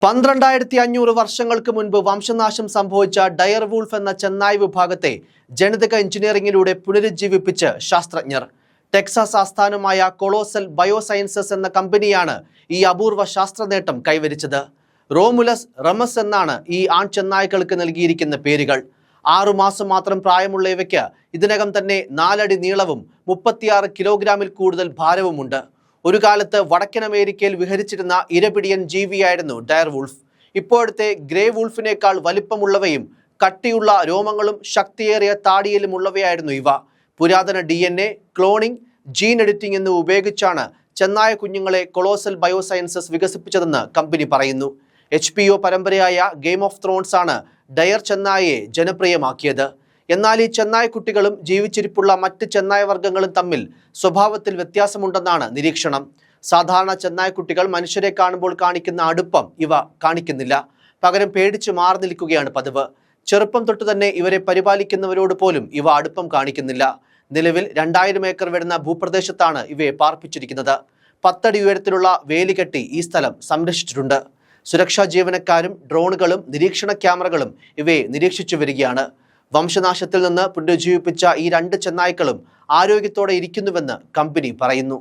12,500 വർഷങ്ങൾക്ക് മുൻപ് വംശനാശം സംഭവിച്ച ഡയർ വൂൾഫ് എന്ന ചെന്നായ് വിഭാഗത്തെ ജനിതക എഞ്ചിനീയറിംഗിലൂടെ പുനരുജ്ജീവിപ്പിച്ച് ശാസ്ത്രജ്ഞർ. ടെക്സാസ് ആസ്ഥാനമായ കൊളോസൽ ബയോസയൻസസ് എന്ന കമ്പനിയാണ് ഈ അപൂർവ ശാസ്ത്ര നേട്ടം കൈവരിച്ചത്. റോമുലസ് റമസ് എന്നാണ് ഈ ആൺ ചെന്നായ്ക്കൾക്ക് നൽകിയിരിക്കുന്ന പേരുകൾ. 6 മാസം മാത്രം പ്രായമുള്ള ഇവയ്ക്ക് ഇതിനകം തന്നെ 4 അടി നീളവും 36 കിലോഗ്രാമിൽ കൂടുതൽ ഭാരവുമുണ്ട്. ഒരു കാലത്ത് വടക്കൻ അമേരിക്കയിൽ വിഹരിച്ചിരുന്ന ഇരപിടിയൻ ജീവിയായിരുന്നു ഡയർ വൂൾഫ്. ഇപ്പോഴത്തെ ഗ്രേ വൂൾഫിനേക്കാൾ വലിപ്പമുള്ളവയും കട്ടിയുള്ള രോമങ്ങളും ശക്തിയേറിയ താടിയിലും ഉള്ളവയായിരുന്നു ഇവ. പുരാതന DNA, ക്ലോണിംഗ്, ജീൻ എഡിറ്റിംഗ് എന്നിവ ഉപയോഗിച്ചാണ് ചെന്നായ കുഞ്ഞുങ്ങളെ കൊളോസൽ ബയോസയൻസസ് വികസിപ്പിച്ചതെന്ന് കമ്പനി പറയുന്നു. HBO പരമ്പരയായ ഗെയിം ഓഫ് ത്രോൺസ് ആണ് ഡയർ ചെന്നായയെ ജനപ്രിയമാക്കിയത്. എന്നാൽ ഈ ചെന്നായ കുട്ടികളും ജീവിച്ചിരിപ്പുള്ള മറ്റ് ചെന്നായ വർഗ്ഗങ്ങളും തമ്മിൽ സ്വഭാവത്തിൽ വ്യത്യാസമുണ്ടെന്നാണ് നിരീക്ഷണം. സാധാരണ ചെന്നായ കുട്ടികൾ മനുഷ്യരെ കാണുമ്പോൾ കാണിക്കുന്ന അടുപ്പം ഇവ കാണിക്കുന്നില്ല. പകരം പേടിച്ച് മാറി നിൽക്കുകയാണ് പതിവ്. ചെറുപ്പം തൊട്ട് തന്നെ ഇവരെ പരിപാലിക്കുന്നവരോട് പോലും ഇവ അടുപ്പം കാണിക്കുന്നില്ല. നിലവിൽ 2000 ഏക്കർ വരുന്ന ഭൂപ്രദേശത്താണ് ഇവയെ പാർപ്പിച്ചിരിക്കുന്നത്. 10 അടി ഉയരത്തിലുള്ള വേലി കെട്ടി ഈ സ്ഥലം സംരക്ഷിച്ചിട്ടുണ്ട്. സുരക്ഷാ ജീവനക്കാരും ഡ്രോണുകളും നിരീക്ഷണ ക്യാമറകളും ഇവയെ നിരീക്ഷിച്ചു വരികയാണ്. വംശനാശത്തിൽ നിന്ന് പുനരുജ്ജീവിപ്പിച്ച ഈ 2 ചെന്നായ്ക്കളും ആരോഗ്യത്തോടെ ഇരിക്കുന്നുവെന്ന് കമ്പനി പറയുന്നു.